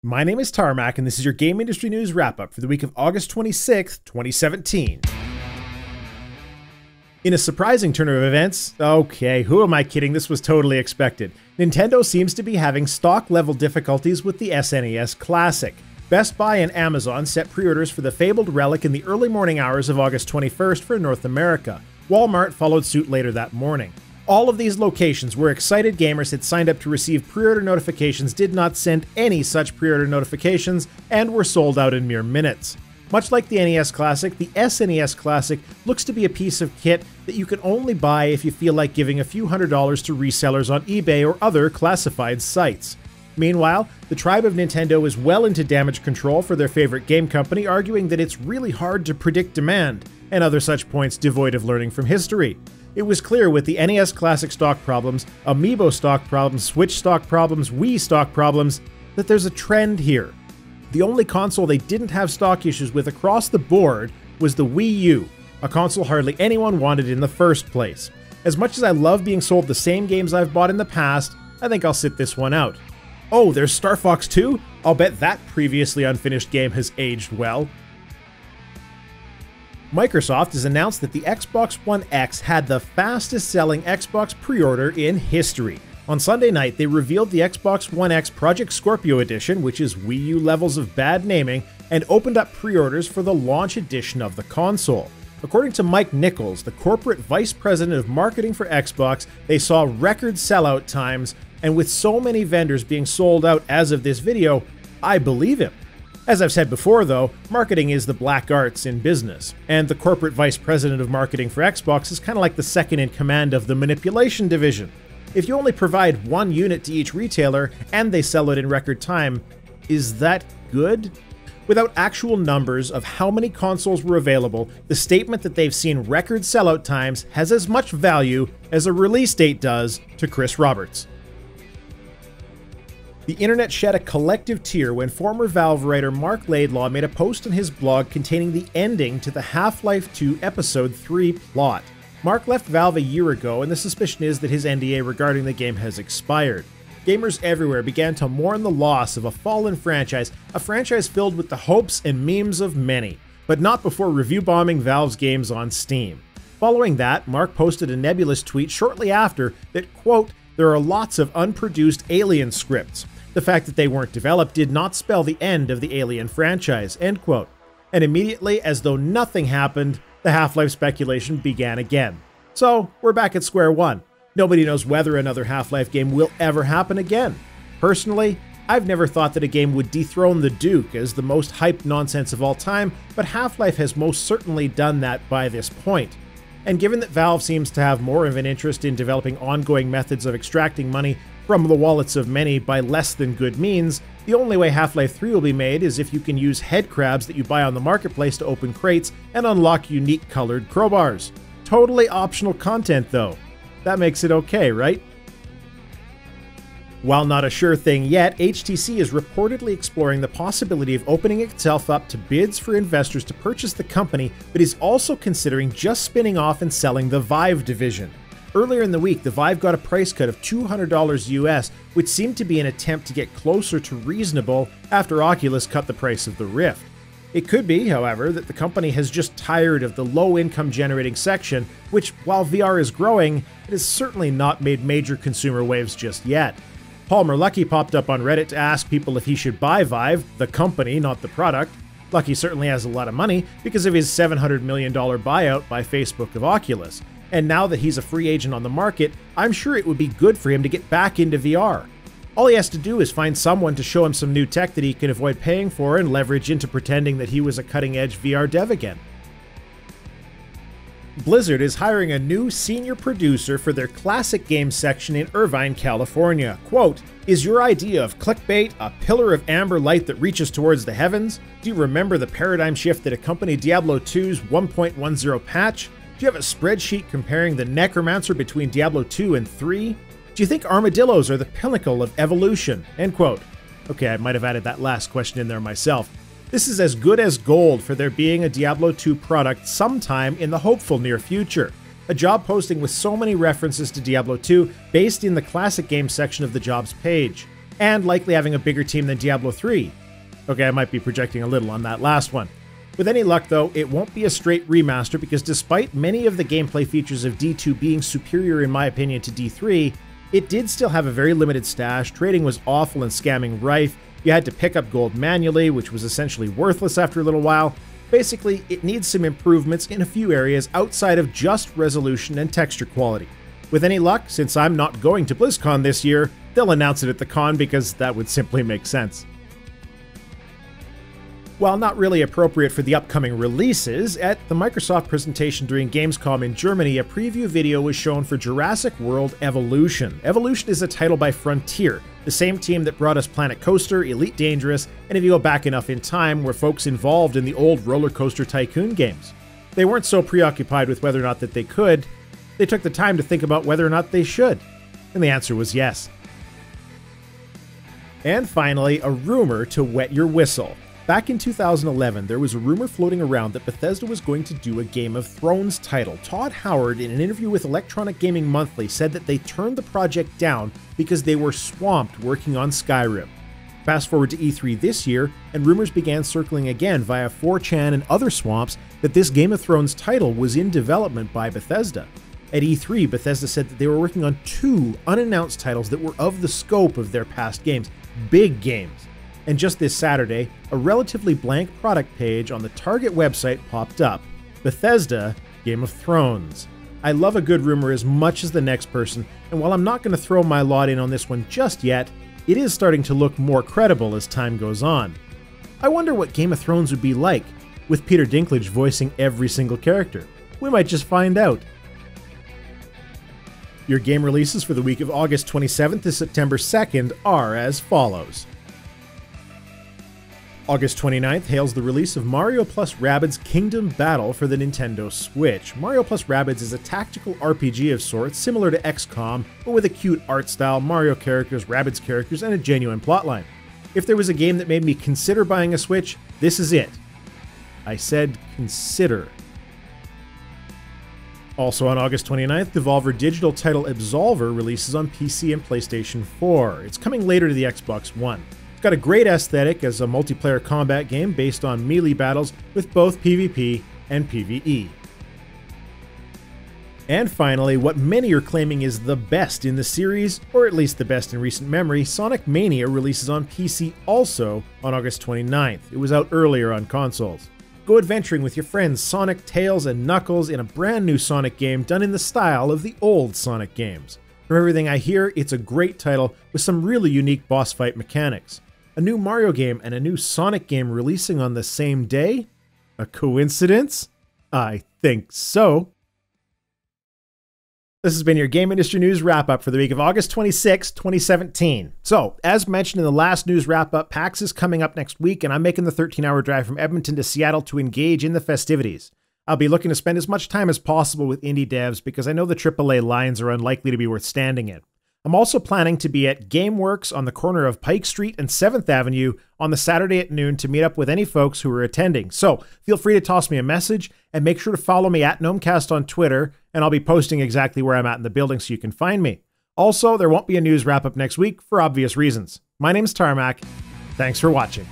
My name is Tarmack, and this is your game industry news wrap-up for the week of August 26th, 2017. In a surprising turn of events, okay, who am I kidding, this was totally expected. Nintendo seems to be having stock-level difficulties with the SNES Classic. Best Buy and Amazon set pre-orders for the fabled relic in the early morning hours of August 21st for North America. Walmart followed suit later that morning. All of these locations where excited gamers had signed up to receive pre-order notifications did not send any such pre-order notifications and were sold out in mere minutes. Much like the NES Classic, the SNES Classic looks to be a piece of kit that you can only buy if you feel like giving a few $100s to resellers on eBay or other classified sites. Meanwhile, the tribe of Nintendo is well into damage control for their favorite game company, arguing that it's really hard to predict demand, and other such points devoid of learning from history. It was clear with the NES Classic stock problems, Amiibo stock problems, Switch stock problems, Wii stock problems, that there's a trend here. The only console they didn't have stock issues with across the board was the Wii U, a console hardly anyone wanted in the first place. As much as I love being sold the same games I've bought in the past, I think I'll sit this one out. Oh, there's Star Fox 2? I'll bet that previously unfinished game has aged well. Microsoft has announced that the Xbox One X had the fastest selling Xbox pre-order in history. On Sunday night, they revealed the Xbox One X Project Scorpio Edition, which is Wii U levels of bad naming, and opened up pre-orders for the launch edition of the console. According to Mike Nichols, the corporate vice president of marketing for Xbox, they saw record sellout times, and with so many vendors being sold out as of this video, I believe him. As I've said before though, marketing is the black arts in business, and the corporate vice president of marketing for Xbox is kind of like the second in command of the manipulation division. If you only provide one unit to each retailer and they sell it in record time, is that good? Without actual numbers of how many consoles were available, the statement that they've seen record sellout times has as much value as a release date does to Chris Roberts. The internet shed a collective tear when former Valve writer Mark Laidlaw made a post on his blog containing the ending to the Half-Life 2 Episode 3 plot. Mark left Valve a year ago, and the suspicion is that his NDA regarding the game has expired. Gamers everywhere began to mourn the loss of a fallen franchise, a franchise filled with the hopes and memes of many, but not before review bombing Valve's games on Steam. Following that, Mark posted a nebulous tweet shortly after that, quote, "There are lots of unproduced Alien scripts. The fact that they weren't developed did not spell the end of the Alien franchise," end quote. And immediately, as though nothing happened, the Half-Life speculation began again. So, we're back at square one. Nobody knows whether another Half-Life game will ever happen again. Personally, I've never thought that a game would dethrone the Duke as the most hyped nonsense of all time, but Half-Life has most certainly done that by this point. And given that Valve seems to have more of an interest in developing ongoing methods of extracting money from the wallets of many by less than good means, the only way Half-Life 3 will be made is if you can use head crabs that you buy on the marketplace to open crates and unlock unique colored crowbars. Totally optional content though. That makes it okay, right? While not a sure thing yet, HTC is reportedly exploring the possibility of opening itself up to bids for investors to purchase the company, but is also considering just spinning off and selling the Vive division. Earlier in the week, the Vive got a price cut of $200 US, which seemed to be an attempt to get closer to reasonable after Oculus cut the price of the Rift. It could be, however, that the company has just tired of the low-income generating section, which, while VR is growing, it has certainly not made major consumer waves just yet. Palmer Luckey popped up on Reddit to ask people if he should buy Vive, the company, not the product. Luckey certainly has a lot of money because of his $700 million buyout by Facebook of Oculus. And now that he's a free agent on the market, I'm sure it would be good for him to get back into VR. All he has to do is find someone to show him some new tech that he can avoid paying for and leverage into pretending that he was a cutting-edge VR dev again. Blizzard is hiring a new senior producer for their classic games section in Irvine, California. Quote, "Is your idea of clickbait a pillar of amber light that reaches towards the heavens? Do you remember the paradigm shift that accompanied Diablo 2's 1.10 patch? Do you have a spreadsheet comparing the necromancer between Diablo 2 and 3? Do you think armadillos are the pinnacle of evolution?" End quote. Okay, I might have added that last question in there myself. This is as good as gold for there being a Diablo 2 product sometime in the hopeful near future. A job posting with so many references to Diablo 2 based in the classic game section of the jobs page. and likely having a bigger team than Diablo 3. Okay, I might be projecting a little on that last one. With any luck though, it won't be a straight remaster because despite many of the gameplay features of D2 being superior in my opinion to D3, it did still have a very limited stash, trading was awful and scamming rife, you had to pick up gold manually, which was essentially worthless after a little while. Basically, it needs some improvements in a few areas outside of just resolution and texture quality. With any luck, since I'm not going to BlizzCon this year, they'll announce it at the con because that would simply make sense. While not really appropriate for the upcoming releases, at the Microsoft presentation during Gamescom in Germany, a preview video was shown for Jurassic World Evolution. Evolution is a title by Frontier, the same team that brought us Planet Coaster, Elite Dangerous, and if you go back enough in time, were folks involved in the old Roller Coaster Tycoon games. They weren't so preoccupied with whether or not that they could, they took the time to think about whether or not they should. And the answer was yes. And finally, a rumor to wet your whistle. Back in 2011, there was a rumor floating around that Bethesda was going to do a Game of Thrones title. Todd Howard, in an interview with Electronic Gaming Monthly, said that they turned the project down because they were swamped working on Skyrim. Fast forward to E3 this year, and rumors began circling again via 4chan and other swamps that this Game of Thrones title was in development by Bethesda. At E3, Bethesda said that they were working on 2 unannounced titles that were of the scope of their past games, big games. And just this Saturday, a relatively blank product page on the Target website popped up. Bethesda, Game of Thrones. I love a good rumor as much as the next person, and while I'm not going to throw my lot in on this one just yet, it is starting to look more credible as time goes on. I wonder what Game of Thrones would be like, with Peter Dinklage voicing every single character. We might just find out. Your game releases for the week of August 27th to September 2nd are as follows. August 29th hails the release of Mario plus Rabbids Kingdom Battle for the Nintendo Switch. Mario plus Rabbids is a tactical RPG of sorts, similar to XCOM, but with a cute art style, Mario characters, Rabbids characters, and a genuine plotline. If there was a game that made me consider buying a Switch, this is it. I said consider. Also on August 29th, Devolver digital title Absolver releases on PC and PlayStation 4. It's coming later to the Xbox One. It's got a great aesthetic as a multiplayer combat game based on melee battles with both PvP and PvE. And finally, what many are claiming is the best in the series, or at least the best in recent memory, Sonic Mania releases on PC also on August 29th. It was out earlier on consoles. Go adventuring with your friends Sonic, Tails, and Knuckles in a brand new Sonic game done in the style of the old Sonic games. From everything I hear, it's a great title with some really unique boss fight mechanics. A new Mario game and a new Sonic game releasing on the same day? A coincidence? I think so. This has been your Game Industry News Wrap-Up for the week of August 26, 2017. So, as mentioned in the last news wrap-up, PAX is coming up next week, and I'm making the 13-hour drive from Edmonton to Seattle to engage in the festivities. I'll be looking to spend as much time as possible with indie devs because I know the AAA lines are unlikely to be worth standing in. I'm also planning to be at GameWorks on the corner of Pike Street and 7th Avenue on the Saturday at noon to meet up with any folks who are attending. So feel free to toss me a message and make sure to follow me at Gnomecast on Twitter, and I'll be posting exactly where I'm at in the building so you can find me. Also, there won't be a news wrap-up next week for obvious reasons. My name's Tarmack. Thanks for watching.